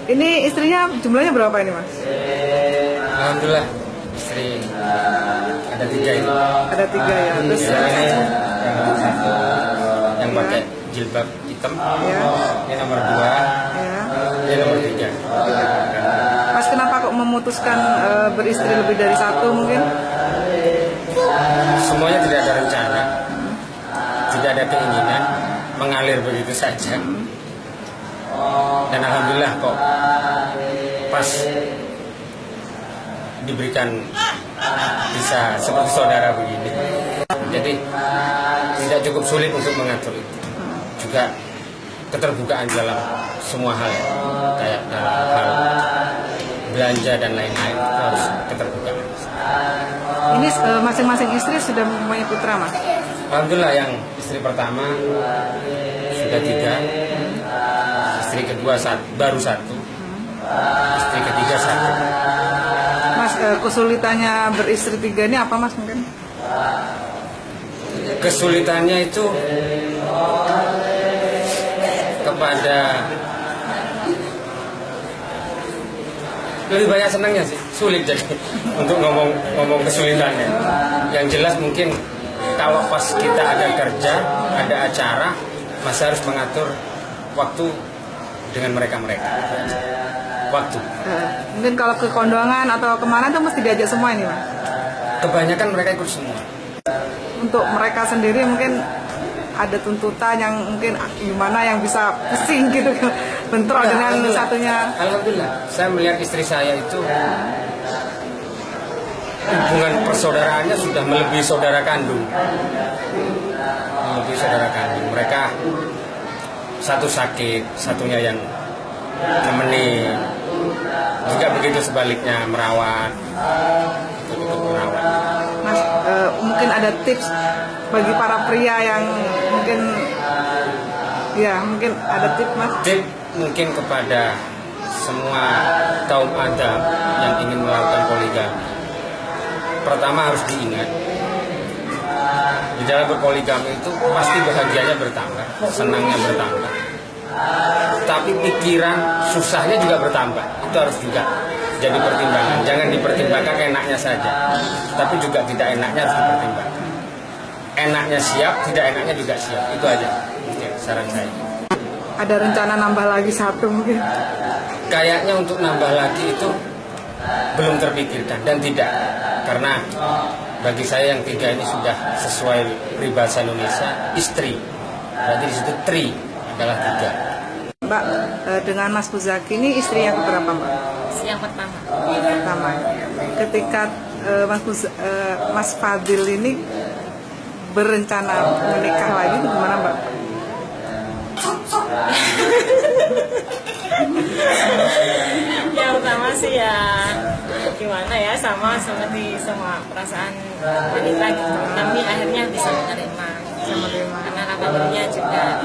Ini istrinya jumlahnya berapa ini Mas? Alhamdulillah istri ada 3 ini. Ada 3 ya. Terus yang pakai jilbab hitam, ya. ini nomor 2, Ya. ini nomor 3. Mas kenapa kok memutuskan beristri lebih dari 1 mungkin? Semuanya tidak ada rencana, tidak ada keinginan, mengalir begitu saja. Dan alhamdulillah kok pas diberikan bisa seperti saudara begini. Jadi tidak cukup sulit untuk mengatur itu. Juga keterbukaan dalam semua hal, kayak dalam hal belanja dan lain-lain itu harus keterbukaan. Ini masing-masing istri sudah mempunyai putra Mas? Alhamdulillah yang istri pertama sudah 3, istri kedua baru 1, istri ketiga 1. Mas kesulitannya beristri 3 ini apa Mas mungkin? Kesulitannya itu kepada lebih banyak senangnya sih, sulit jadi untuk ngomong kesulitannya. Yang jelas mungkin kalau pas kita ada kerja, ada acara, masih harus mengatur waktu dengan mereka. Waktu. Mungkin kalau ke kondangan atau kemana tuh mesti diajak semua ini Mas? Kebanyakan mereka ikut semua. Untuk mereka sendiri mungkin ada tuntutan yang mungkin gimana yang bisa pusing gitu bentrok dengan satunya. Alhamdulillah, saya melihat istri saya itu hubungan persaudaraannya sudah melebihi saudara kandung. Melebihi saudara kandung. Mereka satu sakit, satunya yang nemenin. Juga begitu sebaliknya merawat. Mas, mungkin ada tips bagi para pria yang mungkin ada tips Mas. Tip mungkin kepada semua kaum Adam yang ingin melakukan poligami. Pertama harus diingat, di dalam berpoligami itu pasti bahagianya bertambah, senangnya bertambah. Tapi pikiran susahnya juga bertambah. Itu harus juga jadi pertimbangan. Jangan dipertimbangkan enaknya saja, tapi juga tidak enaknya harus dipertimbangkan. Enaknya siap, tidak enaknya juga siap. Itu aja mungkin saran saya. Ada rencana nambah lagi 1 mungkin? Kayaknya untuk nambah lagi itu belum terpikirkan dan tidak. Karena bagi saya yang 3 ini sudah sesuai peribahasa Indonesia, istri. Berarti di situ tri adalah 3. Mbak, dengan Mas Buzaki ini istri yang keberapa Mbak? Yang pertama. Pertama. Ketika Mas Fadil ini berencana menikah lagi itu gimana Mbak? Yang pertama sih ya gimana ya, sama seperti semua perasaan wanita gitu. Tapi akhirnya bisa menerima. Karena kabarnya juga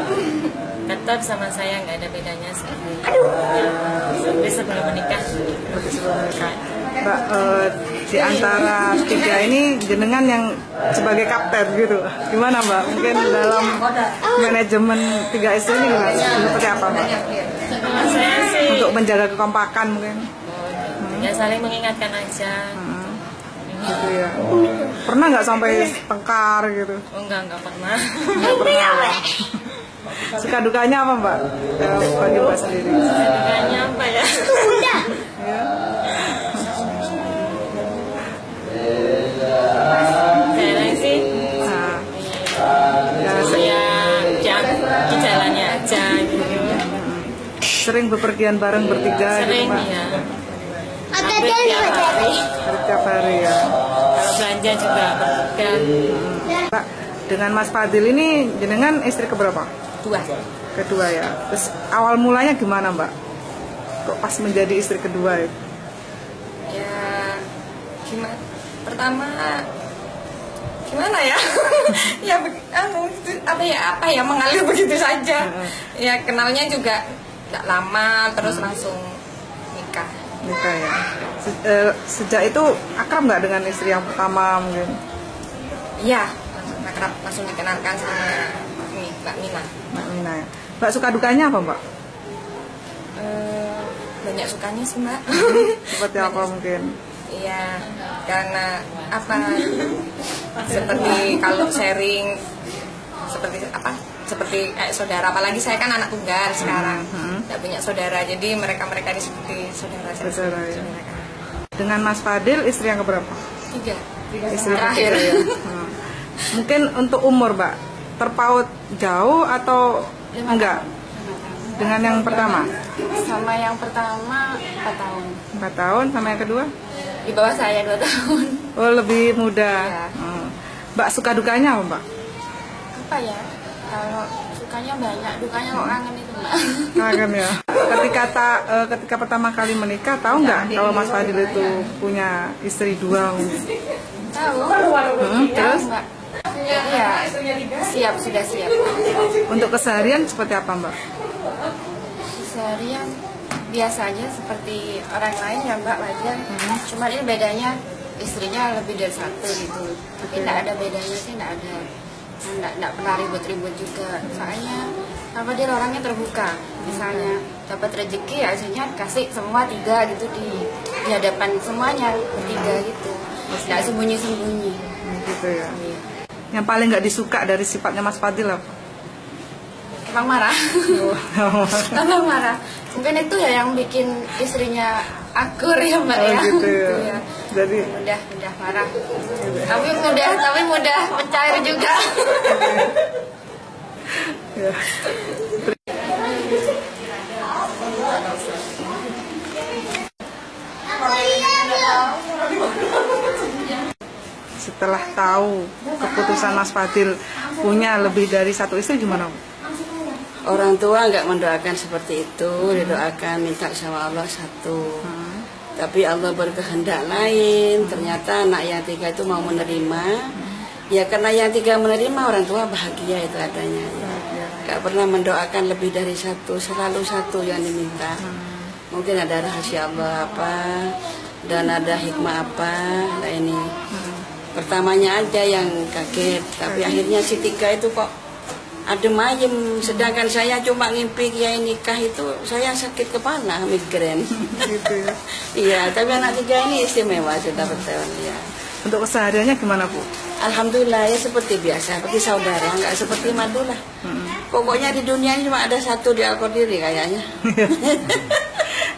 tetap sama saya nggak ada bedanya sampai sebelum menikah. Mbak, di antara 3 ini jenengan yang sebagai kapten gitu, gimana Mbak? Mungkin dalam manajemen 3 istri ini gimana? Seperti apa Mbak? Saya sih Untuk menjaga kekompakan mungkin? ya saling mengingatkan aja. Gitu ya. Pernah nggak sampai tengkar gitu? Oh, enggak pernah. Nggak pernah. Suka dukanya apa Mbak? Bagi Mbak sendiri. Dukanya apa ya? Ya. Kayaknya sih Nah, ya di jalannya aja gitu. sering bepergian bareng bertiga Sering gitu Mbak? ya. Hampir tiap hari. Setiap hari ya. Kalau belanja juga berpegang. Mbak, dengan Mas Fadil ini jenengan istri keberapa? 2. Kedua ya. Terus awal mulanya gimana Mbak? Kok pas menjadi istri kedua itu? Ya gimana? Pertama gimana ya? Ya apa ya mengalir begitu saja. Ya kenalnya juga nggak lama, terus langsung nikah. Nikah ya. Sejak itu akrab nggak dengan istri yang pertama mungkin? Iya, langsung dikenalkan sama Mbak Mina. Mbak Mina ya. Mbak suka dukanya apa Mbak? banyak sukanya sih Mbak. Seperti apa mungkin? Iya, karena apa? Seperti kalau sharing, seperti saudara. Apalagi saya kan anak tunggal sekarang, nggak punya saudara. Jadi mereka ini seperti saudara. Saudara, ya. Dengan Mas Fadil istri yang keberapa? 3. Istri terakhir. ketiga, ya. Mungkin untuk umur Mbak terpaut jauh atau enggak? Dengan yang pertama? Sama yang pertama 4 tahun. 4 tahun, sama yang kedua? Di bawah saya 2 tahun. Oh, lebih muda. Iya. Mbak suka dukanya apa Mbak? Apa ya? Kalau sukanya banyak, dukanya kok kangen itu Mbak. Kangen ya. Ketika pertama kali menikah, tahu nggak kalau Mas Fadil itu punya istri 2 mungkin? Tahu. Terus? Mbak. Iya, sudah siap. Untuk keseharian seperti apa Mbak? Seharian biasa aja seperti orang lain ya Mbak, wajar. Cuma ini bedanya istrinya lebih dari 1 gitu. Tapi tidak ada bedanya sih, tidak ada. Tidak pernah ribut-ribut juga. Soalnya apa, dia orangnya terbuka. Misalnya dapat rezeki ya hasilnya kasih semua 3 gitu di hadapan semuanya, 3 gitu. Tidak sembunyi-sembunyi. Gitu ya. Yang paling nggak disuka dari sifatnya Mas Fadil apa? Abang marah. Abang marah. Mungkin itu ya yang bikin istrinya akur ya Mbak ya. Gitu ya. Gitu ya. Jadi Mudah marah. Tapi mudah mencair juga. ya. Setelah tahu keputusan Mas Fadil punya lebih dari 1 istri gimana? Orang tua nggak mendoakan seperti itu, didoakan minta sama Allah 1. Tapi Allah berkehendak lain. Ternyata anak yang 3 itu mau menerima. Ya karena yang 3 menerima, orang tua bahagia itu adanya. Ya. Nggak pernah mendoakan lebih dari 1, selalu 1 yang diminta. Mungkin ada rahasia Allah apa, dan ada hikmah apa. Nah ini pertamanya aja yang kaget, tapi akhirnya si 3 itu kok adem ayem, sedangkan saya cuma ngimpi kiai nikah itu saya sakit kepala, migrain. Gitu ya. Iya, tapi anak 3 ini istimewa, sudah bertahun ya. Untuk kesehariannya gimana Bu? Alhamdulillah ya seperti biasa, seperti saudara, nggak seperti madu lah. Pokoknya di dunia ini cuma ada 1 di Al-Qadiri kayaknya.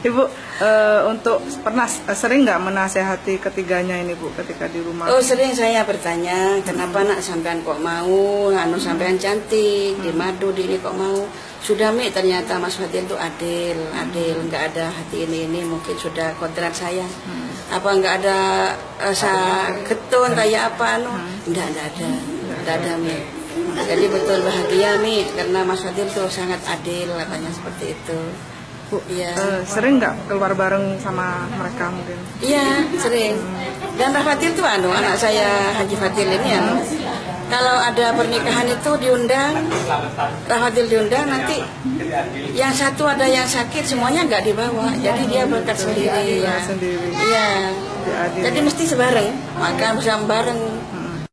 Ibu untuk pernah sering nggak menasehati ketiganya ini Bu ketika di rumah? Oh sering saya bertanya, kenapa nak sampean kok mau, sampean cantik, di madu di ini kok mau. Sudah Mi, ternyata Mas Fadil itu adil, nggak ada hati ini mungkin sudah kodrat saya. Apa nggak ada rasa ketun kayak apa nggak ada Mi. Jadi betul bahagia Mi, karena Mas Fadil tuh sangat adil, katanya seperti itu. Bu, iya. Sering nggak keluar bareng sama mereka mungkin? Iya, sering. Dan Rafatil tuh anak saya Haji Fadil ini kalau ada pernikahan itu diundang, Rafatil diundang, nanti yang 1 ada yang sakit semuanya nggak dibawa, jadi dia berangkat sendiri ya. Sendiri. Iya. Adil. Jadi mesti sebareng, makan bersama bareng.